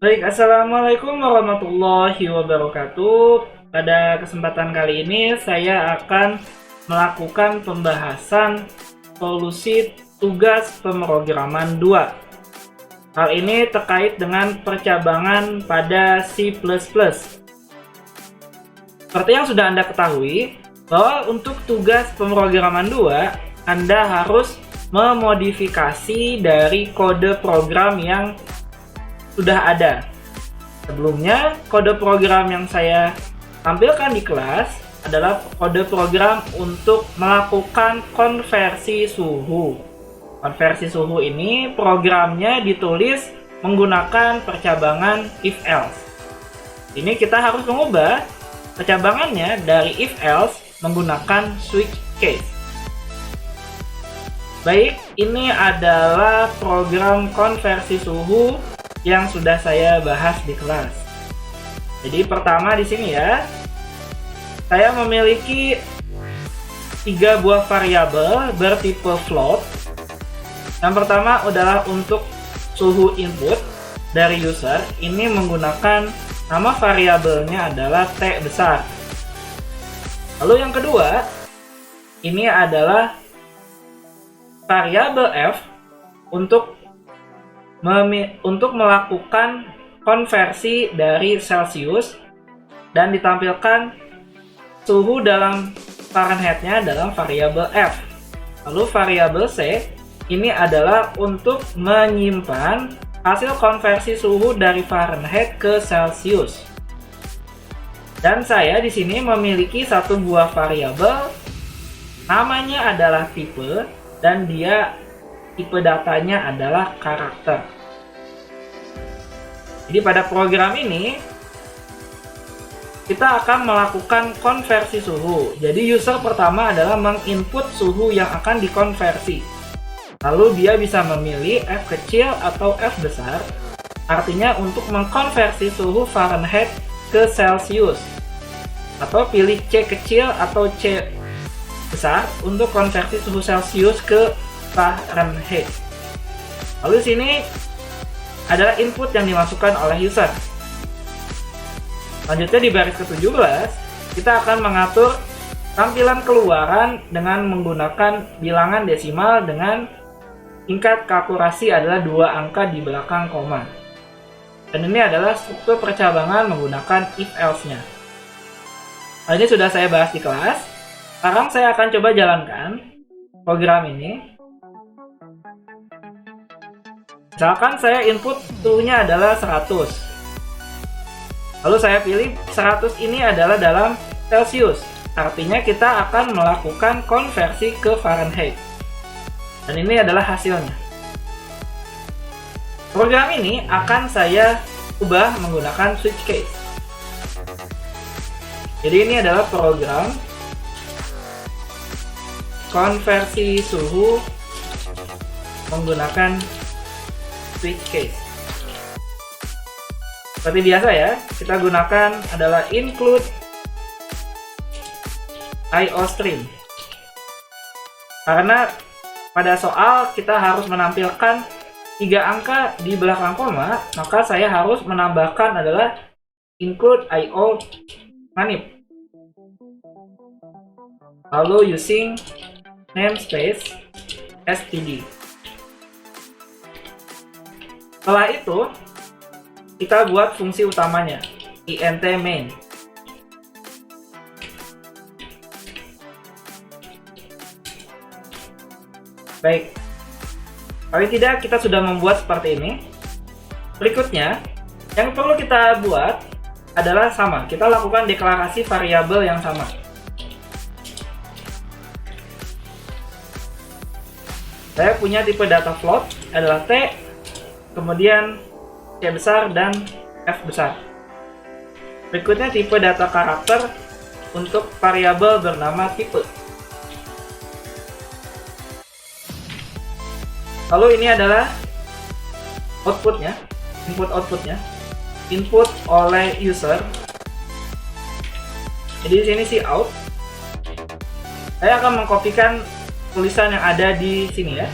Baik, Assalamualaikum warahmatullahi wabarakatuh. Pada kesempatan kali ini saya akan melakukan pembahasan solusi tugas pemrograman 2. Hal ini terkait dengan percabangan pada C++. Seperti yang sudah Anda ketahui, bahwa untuk tugas pemrograman 2, Anda harus memodifikasi dari kode program yang sudah ada. Sebelumnya, kode program yang saya tampilkan di kelas adalah kode program untuk melakukan konversi suhu. Konversi suhu ini programnya ditulis menggunakan percabangan if-else. Ini kita harus mengubah percabangannya dari if-else menggunakan switch case. Baik, ini adalah program konversi suhu yang sudah saya bahas di kelas. Jadi pertama di sini ya, saya memiliki 3 buah variabel bertipe float. Yang pertama adalah untuk suhu input dari user. Ini menggunakan nama variabelnya adalah T besar. Lalu yang kedua, ini adalah variabel F untuk melakukan konversi dari Celsius dan ditampilkan suhu dalam Fahrenheit-nya dalam variabel F. Lalu variabel C ini adalah untuk menyimpan hasil konversi suhu dari Fahrenheit ke Celsius. Dan saya di sini memiliki satu buah variabel, namanya adalah type dan tipe datanya adalah karakter. Jadi pada program ini kita akan melakukan konversi suhu. Jadi user pertama adalah menginput suhu yang akan dikonversi. Lalu dia bisa memilih F kecil atau F besar. Artinya untuk mengkonversi suhu Fahrenheit ke Celsius. Atau pilih C kecil atau C besar untuk konversi suhu Celsius ke Fahrenheit. Lalu sini adalah input yang dimasukkan oleh user. Selanjutnya di baris ke-17, kita akan mengatur tampilan keluaran dengan menggunakan bilangan desimal dengan tingkat keakurasi adalah 2 angka di belakang koma. Dan ini adalah struktur percabangan menggunakan if-else-nya. Hal ini sudah saya bahas di kelas. Sekarang saya akan coba jalankan program ini. Misalkan saya input suhunya adalah 100. Lalu saya pilih 100 ini adalah dalam Celsius. Artinya kita akan melakukan konversi ke Fahrenheit. Dan ini adalah hasilnya. Program ini akan saya ubah menggunakan switch case. Jadi ini adalah program konversi suhu menggunakan switch case. Seperti biasa ya, kita gunakan adalah include IOStream. Karena pada soal kita harus menampilkan 3 angka di belakang koma, maka saya harus menambahkan adalah include IO manip. Lalu using namespace std. Setelah itu, kita buat fungsi utamanya, int main. Baik, paling tidak kita sudah membuat seperti ini. Berikutnya, yang perlu kita buat adalah sama. Kita lakukan deklarasi variabel yang sama. Saya punya tipe data float adalah T, kemudian C besar dan F besar. Berikutnya tipe data karakter untuk variabel bernama type. Lalu ini adalah outputnya, input-outputnya, input oleh user. Jadi di sini cout. Saya akan mengkopikan tulisan yang ada di sini ya.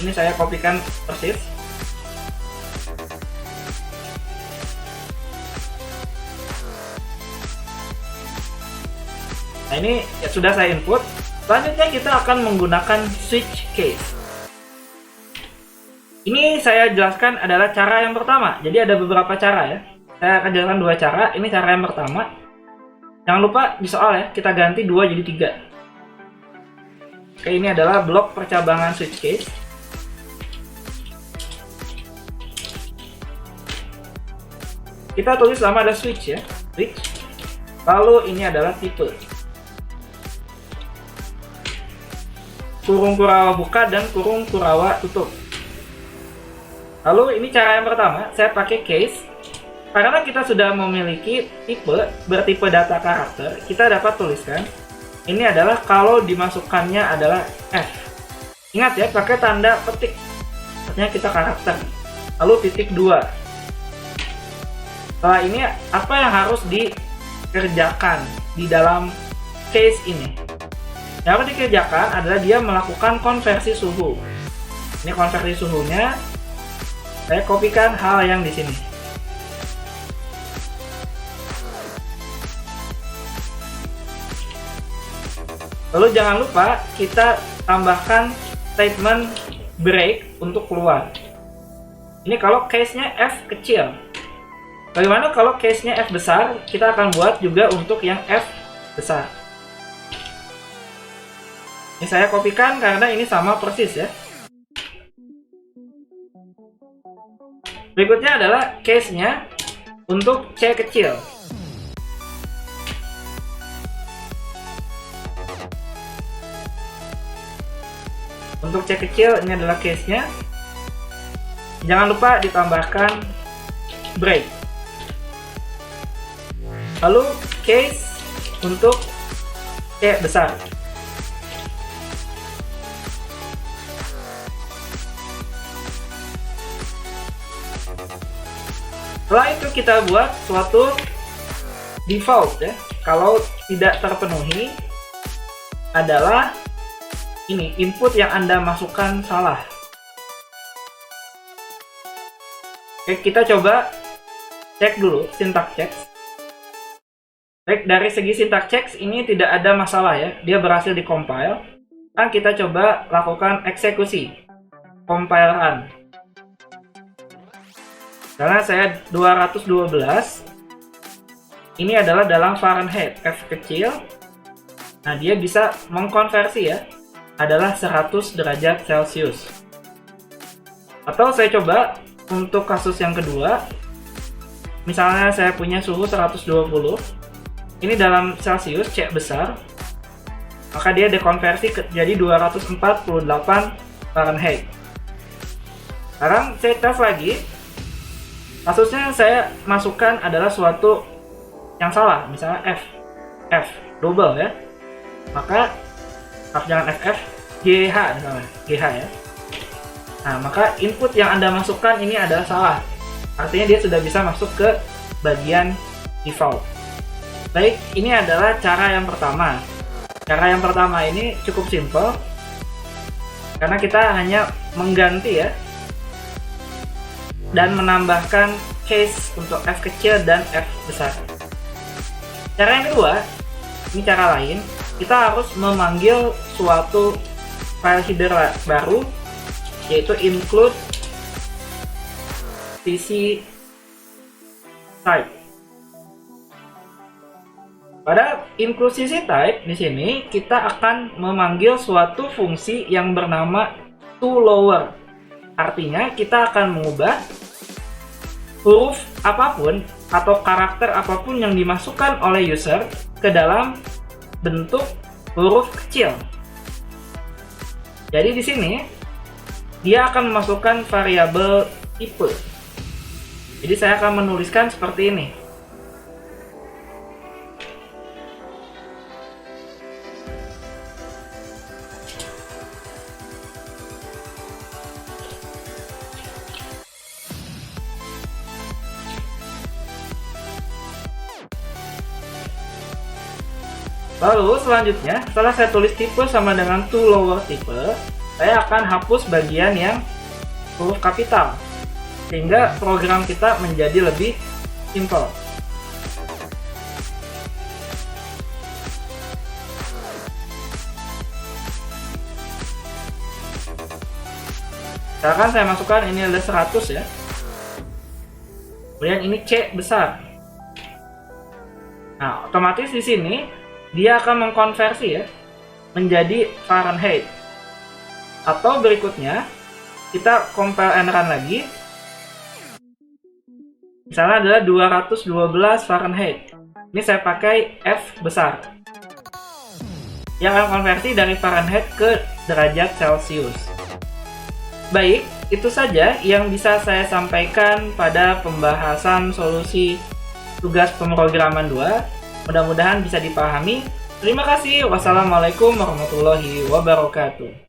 Ini saya kopikan persis. Nah, ini ya, sudah saya input. Selanjutnya kita akan menggunakan switch case. Ini saya jelaskan adalah cara yang pertama. Jadi ada beberapa cara ya. Saya akan jelaskan dua cara. Ini cara yang pertama. Jangan lupa di soal ya, kita ganti 2 jadi 3. Oke, ini adalah blok percabangan switch case. Kita tulis sama ada switch ya, switch. Lalu ini adalah tipe. Kurung Kurawa buka dan kurung Kurawa tutup. Lalu ini cara yang pertama, saya pakai case. Karena kita sudah memiliki tipe bertipe data karakter, kita dapat tuliskan ini adalah kalau dimasukkannya adalah F. Ingat ya, pakai tanda petik. Artinya kita karakter. Lalu titik 2. Setelah ini apa yang harus dikerjakan di dalam case ini? Yang harus dikerjakan adalah dia melakukan konversi suhu. Ini konversi suhunya. Saya kopikan hal yang di sini. Lalu jangan lupa kita tambahkan statement break untuk keluar. Ini kalau case-nya F kecil. Bagaimana kalau case-nya F besar? Kita akan buat juga untuk yang F besar. Ini saya kopikan karena ini sama persis ya. Berikutnya adalah case-nya untuk C kecil. Untuk C kecil ini adalah case-nya. Jangan lupa ditambahkan break. Lalu case untuk C besar. Setelah itu kita buat suatu default ya. Kalau tidak terpenuhi adalah ini input yang Anda masukkan salah. Oke, kita coba cek dulu syntax checks. Baik, dari segi syntax checks ini tidak ada masalah ya. Dia berhasil dikompil. Kan kita coba lakukan eksekusi. Compile run. Karena saya 212, ini adalah dalam Fahrenheit, F kecil. Nah, dia bisa mengkonversi ya, adalah 100 derajat Celcius. Atau saya coba untuk kasus yang kedua, misalnya saya punya suhu 120, ini dalam Celcius, C besar, maka dia dekonversi jadi 248 Fahrenheit. Sekarang saya tes lagi. Kasusnya saya masukkan adalah suatu yang salah, misalnya F double ya, maka jangan FF, GH misalnya, GH ya. Nah, maka input yang Anda masukkan ini adalah salah, artinya dia sudah bisa masuk ke bagian default. Baik, ini adalah cara yang pertama. Cara yang pertama ini cukup simple, karena kita hanya mengganti ya, dan menambahkan case untuk F kecil dan F besar. Cara yang kedua, ini cara lain, kita harus memanggil suatu file header baru, yaitu include cc type. Pada include cc type di sini kita akan memanggil suatu fungsi yang bernama toLower. Artinya kita akan mengubah huruf apapun atau karakter apapun yang dimasukkan oleh user ke dalam bentuk huruf kecil. Jadi di sini dia akan memasukkan variabel tipe. Jadi saya akan menuliskan seperti ini. Lalu selanjutnya, setelah saya tulis tipe sama dengan toLower tipe, saya akan hapus bagian yang huruf kapital, sehingga program kita menjadi lebih simple. Misalkan saya masukkan ini ada 100 ya. Kemudian ini C besar. Nah, otomatis di sini dia akan mengkonversi ya menjadi Fahrenheit. Atau berikutnya kita compare and run lagi. Misalnya adalah 212 Fahrenheit. Ini saya pakai F besar. Yang akan konversi dari Fahrenheit ke derajat Celcius. Baik, itu saja yang bisa saya sampaikan pada pembahasan solusi tugas pemrograman 2. Mudah-mudahan bisa dipahami. Terima kasih. Wassalamualaikum warahmatullahi wabarakatuh.